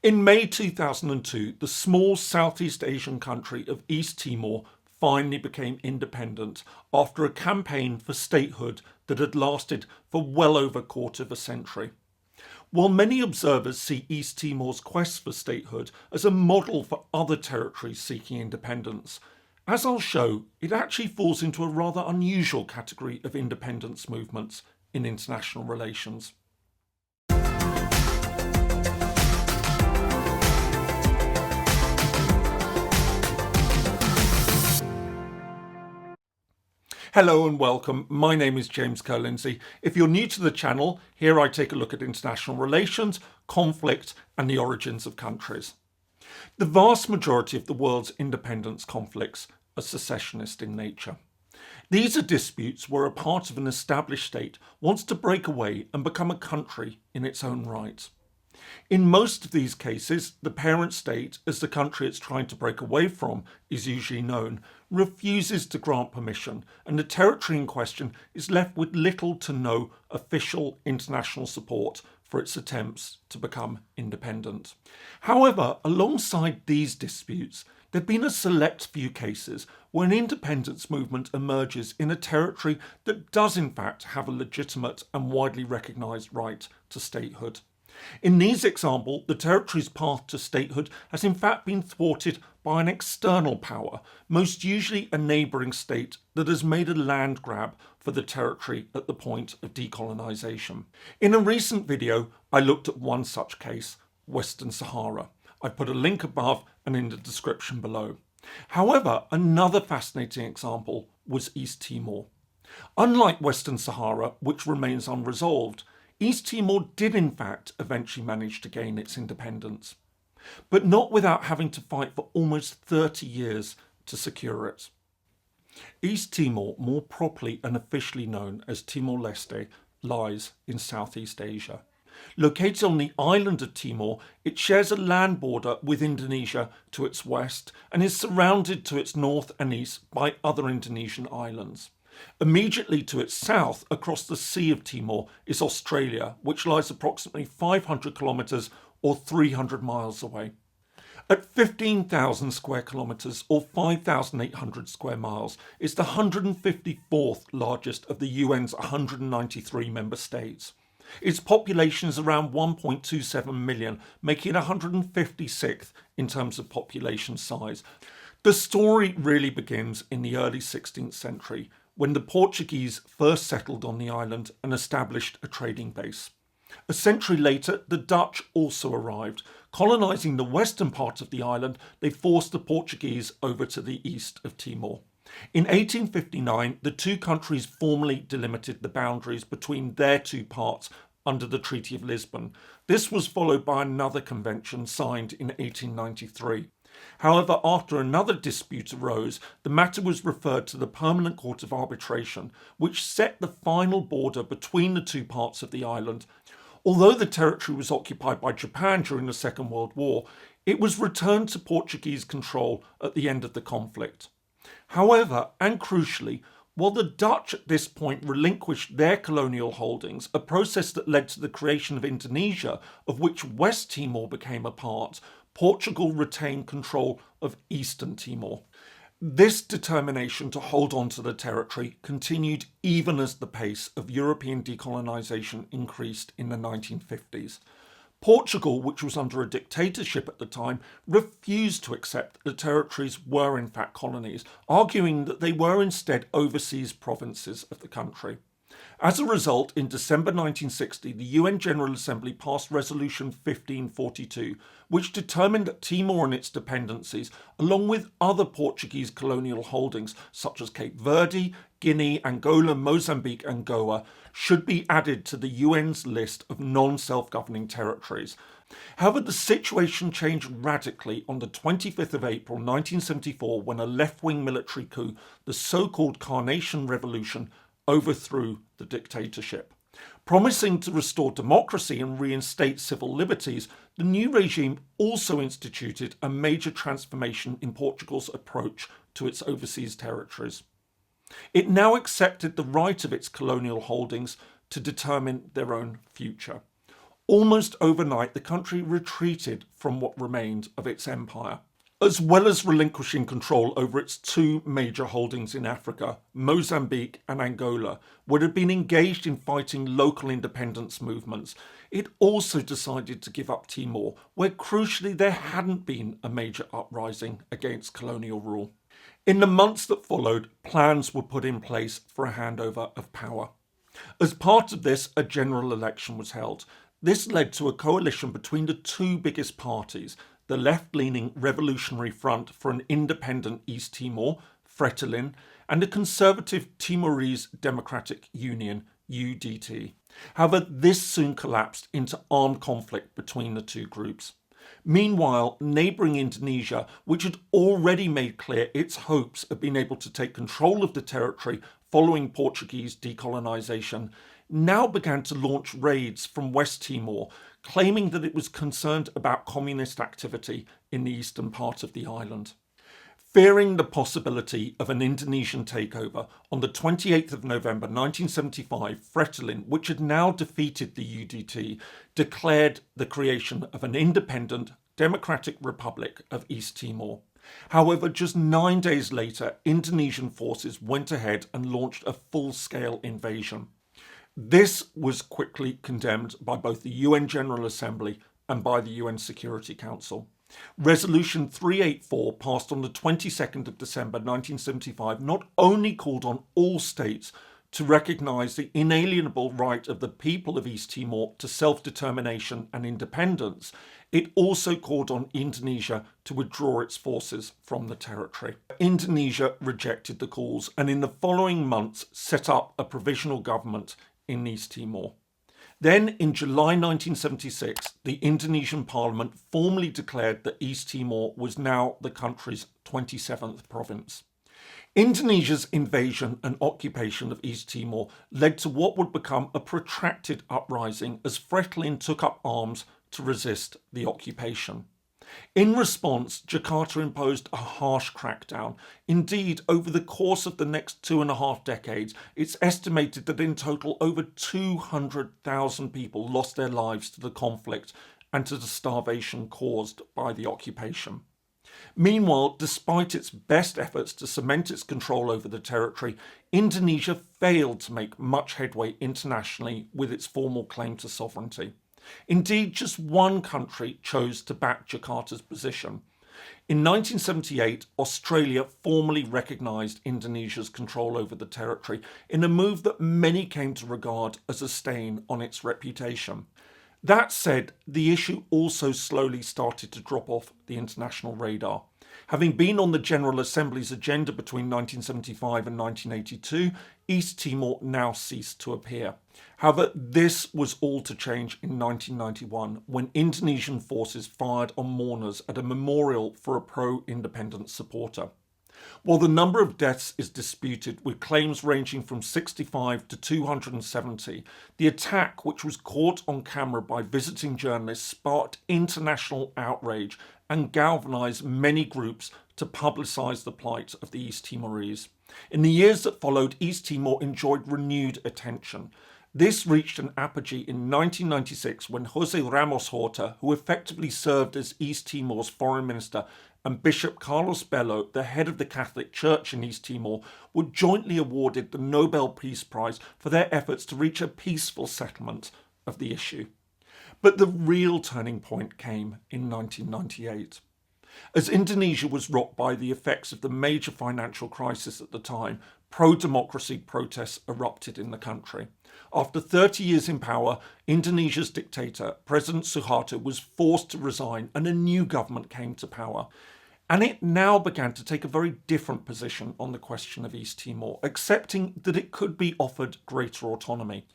In May 2002, the small Southeast Asian country of East Timor finally became independent after a campaign for statehood that had lasted for well over a quarter of a century. While many observers see East Timor's quest for statehood as a model for other territories seeking independence, as I'll show, it actually falls into a rather unusual category of independence movements in international relations. Hello and welcome, my name is James Ker-Lindsay. If you're new to the channel, here I take a look at international relations, conflict and the origins of countries. The vast majority of the world's independence conflicts are secessionist in nature. These are disputes where a part of an established state wants to break away and become a country in its own right. In most of these cases, the parent state, as the country it's trying to break away from is usually known, refuses to grant permission, and the territory in question is left with little to no official international support for its attempts to become independent. However, alongside these disputes, there have been a select few cases where an independence movement emerges in a territory that does in fact have a legitimate and widely recognised right to statehood. In these examples, the territory's path to statehood has in fact been thwarted by an external power, most usually a neighbouring state that has made a land grab for the territory at the point of decolonisation. In a recent video, I looked at one such case, Western Sahara. I put a link above and in the description below. However, another fascinating example was East Timor. Unlike Western Sahara, which remains unresolved, East Timor did in fact eventually manage to gain its independence, but not without having to fight for almost 30 years to secure it. East Timor, more properly and officially known as Timor-Leste, lies in Southeast Asia. Located on the island of Timor, it shares a land border with Indonesia to its west and is surrounded to its north and east by other Indonesian islands. Immediately to its south, across the Sea of Timor, is Australia, which lies approximately 500 kilometres or 300 miles away. At 15,000 square kilometres or 5,800 square miles, it's the 154th largest of the UN's 193 member states. Its population is around 1.27 million, making it 156th in terms of population size. The story really begins in the early 16th century, when the Portuguese first settled on the island and established a trading base. A century later, the Dutch also arrived. Colonising the western part of the island, they forced the Portuguese over to the east of Timor. In 1859, the two countries formally delimited the boundaries between their two parts under the Treaty of Lisbon. This was followed by another convention signed in 1893. However, after another dispute arose, the matter was referred to the Permanent Court of Arbitration, which set the final border between the two parts of the island. Although the territory was occupied by Japan during the Second World War, it was returned to Portuguese control at the end of the conflict. However, and crucially, while the Dutch at this point relinquished their colonial holdings, a process that led to the creation of Indonesia, of which West Timor became a part, Portugal retained control of Eastern Timor. This determination to hold on to the territory continued even as the pace of European decolonisation increased in the 1950s. Portugal, which was under a dictatorship at the time, refused to accept that the territories were in fact colonies, arguing that they were instead overseas provinces of the country. As a result, in December 1960, the UN General Assembly passed Resolution 1542, which determined that Timor and its dependencies, along with other Portuguese colonial holdings such as Cape Verde, Guinea, Angola, Mozambique and Goa, should be added to the UN's list of non-self-governing territories. However, the situation changed radically on the 25th of April 1974 when a left-wing military coup, the so-called Carnation Revolution, overthrew the dictatorship. Promising to restore democracy and reinstate civil liberties, the new regime also instituted a major transformation in Portugal's approach to its overseas territories. It now accepted the right of its colonial holdings to determine their own future. Almost overnight, the country retreated from what remained of its empire. As well as relinquishing control over its two major holdings in Africa, Mozambique and Angola, which had been engaged in fighting local independence movements, it also decided to give up Timor, where crucially there hadn't been a major uprising against colonial rule. In the months that followed, plans were put in place for a handover of power. As part of this, a general election was held. This led to a coalition between the two biggest parties, the left-leaning Revolutionary Front for an Independent East Timor, Fretilin, and the conservative Timorese Democratic Union, UDT. However, this soon collapsed into armed conflict between the two groups. Meanwhile, neighbouring Indonesia, which had already made clear its hopes of being able to take control of the territory following Portuguese decolonisation, now began to launch raids from West Timor, claiming that it was concerned about communist activity in the eastern part of the island. Fearing the possibility of an Indonesian takeover, on the 28th of November 1975, Fretilin, which had now defeated the UDT, declared the creation of an independent Democratic Republic of East Timor. However, just 9 days later, Indonesian forces went ahead and launched a full-scale invasion. This was quickly condemned by both the UN General Assembly and by the UN Security Council. Resolution 384, passed on the 22nd of December 1975, not only called on all states to recognise the inalienable right of the people of East Timor to self-determination and independence, it also called on Indonesia to withdraw its forces from the territory. Indonesia rejected the calls and in the following months set up a provisional government in East Timor. Then in July 1976, the Indonesian parliament formally declared that East Timor was now the country's 27th province. Indonesia's invasion and occupation of East Timor led to what would become a protracted uprising as Fretilin took up arms to resist the occupation. In response, Jakarta imposed a harsh crackdown. Indeed, over the course of the next 2.5 decades, it's estimated that in total over 200,000 people lost their lives to the conflict and to the starvation caused by the occupation. Meanwhile, despite its best efforts to cement its control over the territory, Indonesia failed to make much headway internationally with its formal claim to sovereignty. Indeed, just one country chose to back Jakarta's position. In 1978, Australia formally recognised Indonesia's control over the territory in a move that many came to regard as a stain on its reputation. That said, the issue also slowly started to drop off the international radar. Having been on the General Assembly's agenda between 1975 and 1982, East Timor now ceased to appear. However, this was all to change in 1991 when Indonesian forces fired on mourners at a memorial for a pro-independence supporter. While the number of deaths is disputed, with claims ranging from 65 to 270, the attack, which was caught on camera by visiting journalists, sparked international outrage and galvanised many groups to publicise the plight of the East Timorese. In the years that followed, East Timor enjoyed renewed attention. This reached an apogee in 1996 when José Ramos Horta, who effectively served as East Timor's foreign minister, and Bishop Carlos Bello, the head of the Catholic Church in East Timor, were jointly awarded the Nobel Peace Prize for their efforts to reach a peaceful settlement of the issue. But the real turning point came in 1998. As Indonesia was rocked by the effects of the major financial crisis at the time, pro-democracy protests erupted in the country. After 30 years in power, Indonesia's dictator, President Suharto, was forced to resign and a new government came to power. And it now began to take a very different position on the question of East Timor, accepting that it could be offered greater autonomy.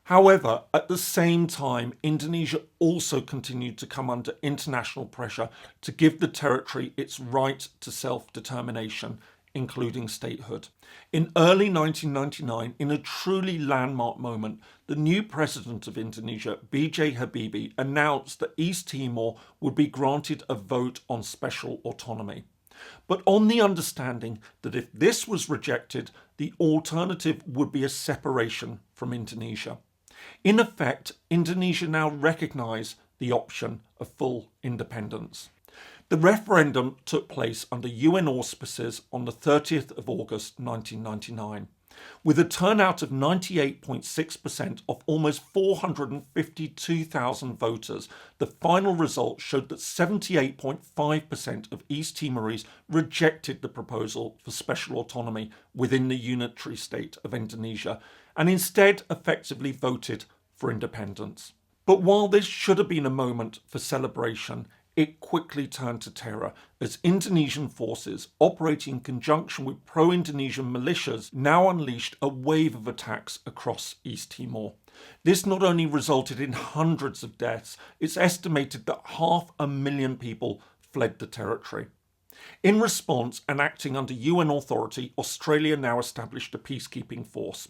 However, at the same time, Indonesia also continued to come under international pressure to give the territory its right to self-determination, including statehood. In early 1999, in a truly landmark moment, the new president of Indonesia, B.J. Habibie, announced that East Timor would be granted a vote on special autonomy, but on the understanding that if this was rejected, the alternative would be a separation from Indonesia. In effect, Indonesia now recognise the option of full independence. The referendum took place under UN auspices on the 30th of August 1999. With a turnout of 98.6% of almost 452,000 voters, the final result showed that 78.5% of East Timorese rejected the proposal for special autonomy within the unitary state of Indonesia and instead effectively voted for independence. But while this should have been a moment for celebration, it quickly turned to terror as Indonesian forces operating in conjunction with pro-Indonesian militias now unleashed a wave of attacks across East Timor. This not only resulted in hundreds of deaths, it's estimated that 500,000 people fled the territory. In response, and acting under UN authority, Australia now established a peacekeeping force.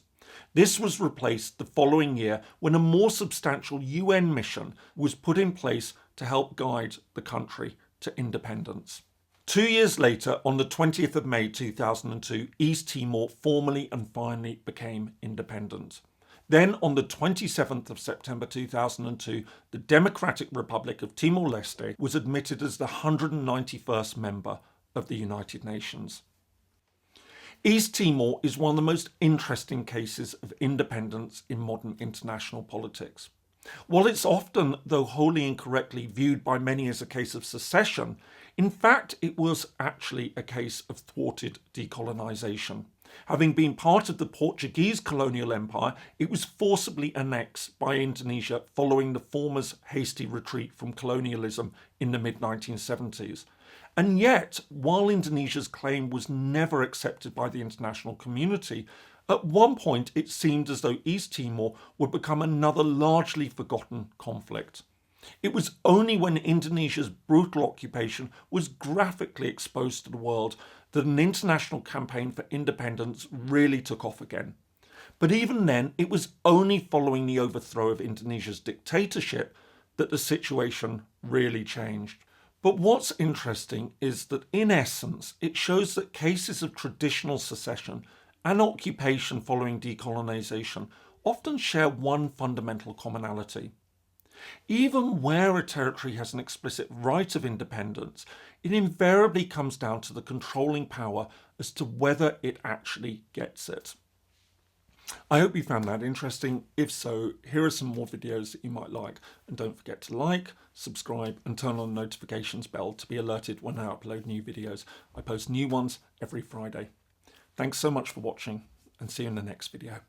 This was replaced the following year when a more substantial UN mission was put in place to help guide the country to independence. 2 years later, on the 20th of May 2002, East Timor formally and finally became independent. Then, on the 27th of September 2002, the Democratic Republic of Timor-Leste was admitted as the 191st member of the United Nations. East Timor is one of the most interesting cases of independence in modern international politics. While it's often, though wholly incorrectly, viewed by many as a case of secession, in fact it was actually a case of thwarted decolonisation. Having been part of the Portuguese colonial empire, it was forcibly annexed by Indonesia following the former's hasty retreat from colonialism in the mid-1970s. And yet, while Indonesia's claim was never accepted by the international community, at one point it seemed as though East Timor would become another largely forgotten conflict. It was only when Indonesia's brutal occupation was graphically exposed to the world that an international campaign for independence really took off again. But even then, it was only following the overthrow of Indonesia's dictatorship that the situation really changed. But what's interesting is that in essence, it shows that cases of traditional secession and occupation following decolonisation often share one fundamental commonality. Even where a territory has an explicit right of independence, it invariably comes down to the controlling power as to whether it actually gets it. I hope you found that interesting. If so, here are some more videos that you might like. And don't forget to like, subscribe and turn on the notifications bell to be alerted when I upload new videos. I post new ones every Friday. Thanks so much for watching and see you in the next video.